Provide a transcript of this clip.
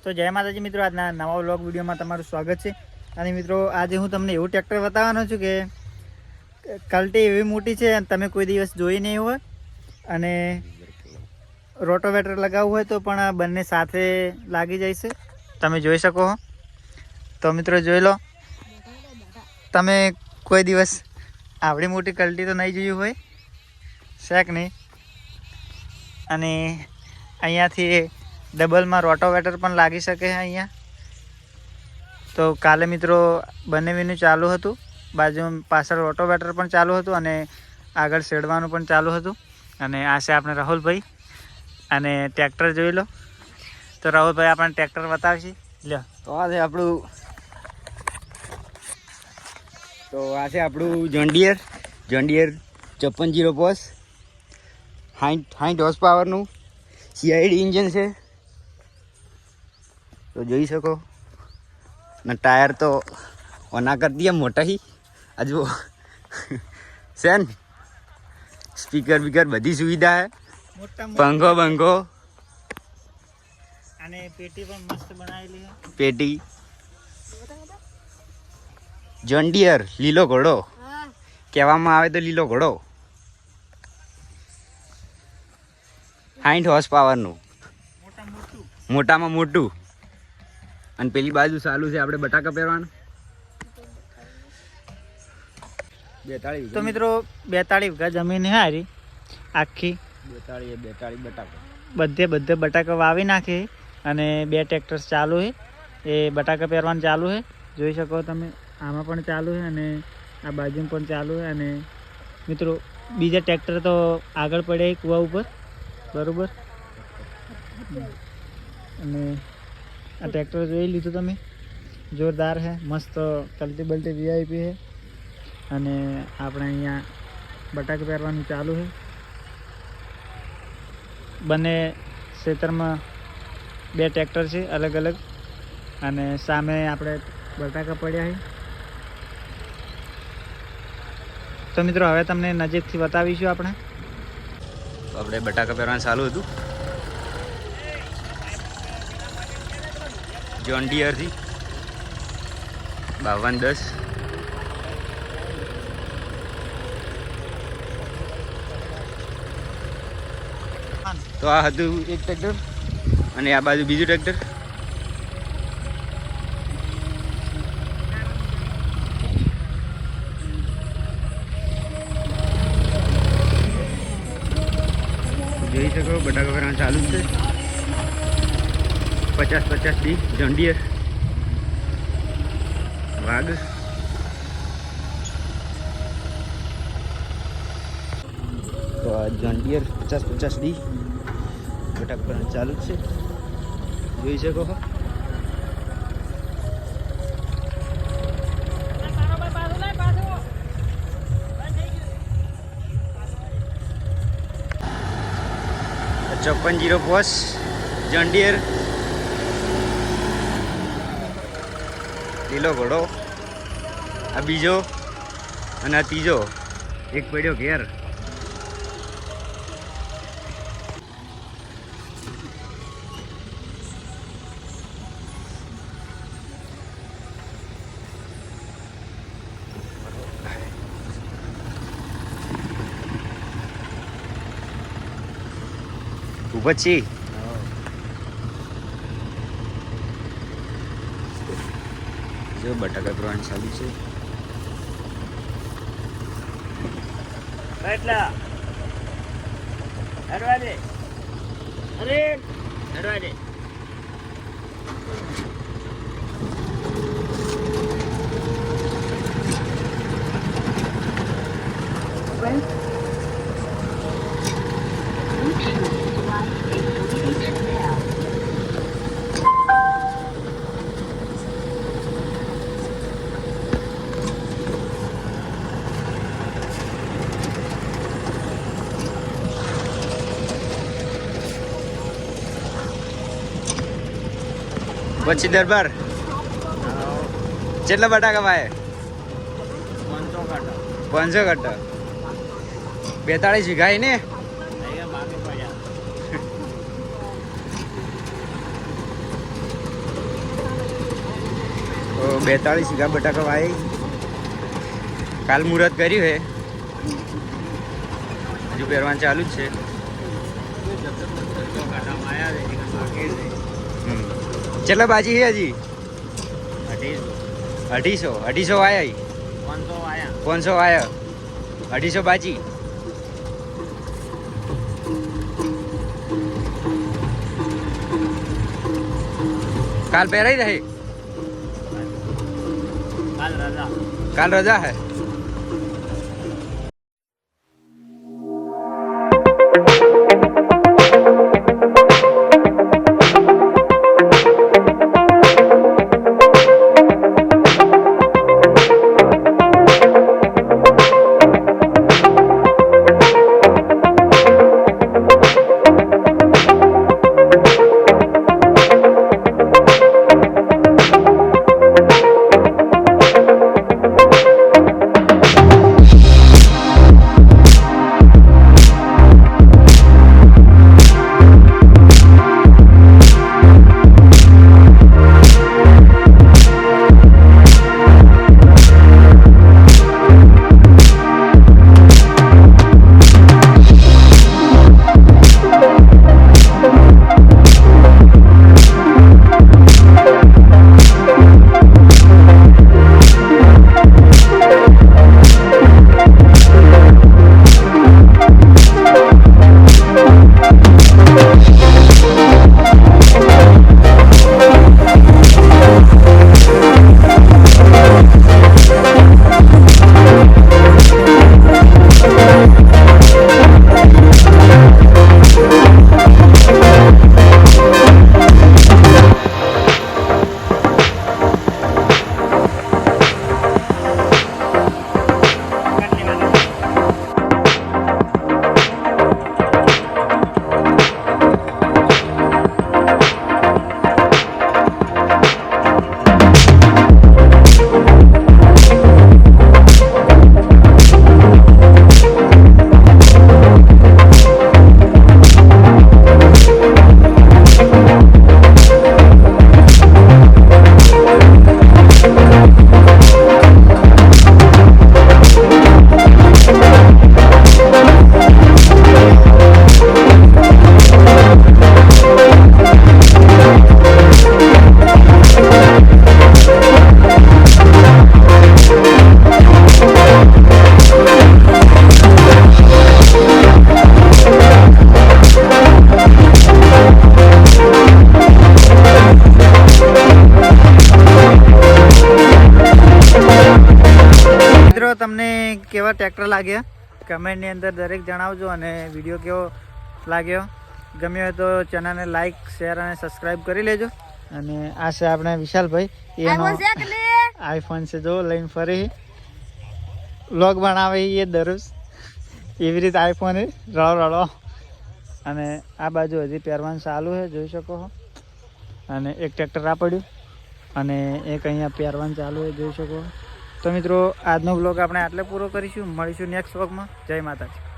તો જય માતાજી મિત્રો, આજના નવા વ્લોગ વિડીયોમાં તમારું સ્વાગત છે. અને મિત્રો આજે હું તમને એવું ટ્રેક્ટર બતાવવાનો છું કે કલ્ટી એવી મોટી છે અને તમે કોઈ દિવસ જોઈ નહીં હોય. અને રોટોવેટર લગાવવું હોય તો પણ બંને સાથે લાગી જાય છે, તમે જોઈ શકો. તો મિત્રો જોઈ લો, તમે કોઈ દિવસ આવડી મોટી કલ્ટી તો નહીં જોયું હોય શેક નહીં. અને અહીંયાથી ડબલમાં રોટોવેટર પણ લાગી શકે છે અહીંયા. તો કાલે મિત્રો બંનેવીનું ચાલુ હતું, બાજુ પાછળ રોટોવેટર પણ ચાલુ હતું અને આગળ શેડવાનું પણ ચાલુ હતું. અને આ છે આપણે રાહુલભાઈ, અને ટ્રેક્ટર જોઈ લો. તો રાહુલભાઈ આપણને ટ્રેક્ટર બતાવશે. લ્યો, તો આ છે આપણું જોન્ડિયર 5605 60 હોર્સ પાવરનું સીઆઈડી ઇન્જિન છે. તો જોઈ શકો. ને ટાયર તો ઓના કરી દઈએ મોટા હી હજુ છે ને. સ્પીકર બીકર બધી સુવિધા હે, પંખો બંખો, અને પેટી પણ મસ્ત બનાવેલી છે. પેટી જોન્ડિયર લીલો ઘોડો કહેવામાં આવે તો લીલો ઘોડો. 60 હોર્સ પાવરનું મોટામાં મોટું. અને પેલી બાજુ ચાલુ છે આપણે બટાકા પહેરવાનું. 42 તો મિત્રો 42 વીઘા જમીન હારી આખી, 42 બટાકા બધે બટાકા વાવી નાખે. અને 2 ટ્રેક્ટર ચાલુ છે, એ બટાકા પહેરવાનું ચાલુ છે. જોઈ શકો તમે, આમાં પણ ચાલુ છે અને આ બાજુમાં પણ ચાલુ છે. અને મિત્રો બીજા ટ્રેક્ટર તો આગળ પડ્યા કૂવા ઉપર, બરાબર. અને આ ટ્રેક્ટર જોઈ લીધું તમે, જોરદાર છે, મસ્ત કલ્ટી બલ્ટી વીઆઈપી છે. અને આપણે અહીંયા બટાકા પહેરવાનું ચાલુ છે. બંને ખેતરમાં 2 ટ્રેક્ટર છે અલગ અલગ, અને સામે આપણે બટાકા પડ્યા છે. તો મિત્રો હવે તમને નજીકથી બતાવીશું. આપણે બટાકા પહેરવાનું ચાલુ હતું જોન્ડિયરથી 5210. તો આ હતું એક ટ્રેક્ટર, અને આ બાજુ બીજું ટ્રેક્ટર. જોઈ શકો બટાકા કરવાનું ચાલુ છે. 50-50 ડી જોન્ડિયર વાઘ. તો આ જોન્ડિયર 50-50 ડી બટાકા કરવાનું ચાલુ છે, જોઈ શકો. ચોપન 0 જોન્ડિયર લીલો ઘોડો. આ બીજો અને આ ત્રીજો એક પડ્યો ઘેર. પછી જો બટાકા કરવાનું ચાલુ છે. પછી દરબાર કેટલા બટાકા ભાઈ? 500 કટ્ટા 42 વીઘા ને. 42 વીઘા બટાકા વાય કાલ મુહૂર્ત કર્યું હે હજુ પહેરવાનું ચાલુ જ છે ચલો બાજી હે હજી 250 વાયા 500 વાયા 250 બાજી કાલ પહેરાઈ રહે કાલ રજા है તમને કેવા ટ્રેક્ટર લાગ્યા કમેન્ટની અંદર દરેક જણાવજો અને વિડીયો કેવો લાગ્યો ગમ્યો હોય તો ચેનલને લાઈક શેર અને સબસ્ક્રાઈબ કરી લેજો અને આ છે આપણે વિશાલભાઈ એનો આઈફોન છે જો લઈને ફરી વ્લોગ બનાવે એ દરરોજ એવી રીતે આઈફોન રડો અને આ બાજુ હજી પહેરવાનું ચાલુ છે જોઈ શકો છો અને એક ટ્રેક્ટર આ પડ્યું અને એક અહીંયા પહેરવાનું ચાલુ છે જોઈ શકો તો મિત્રો આજનો બ્લોગ આપણે આટલે પૂરો કરીશું મળીશું નેક્સ્ટ વ્લોગમાં જય માતાજી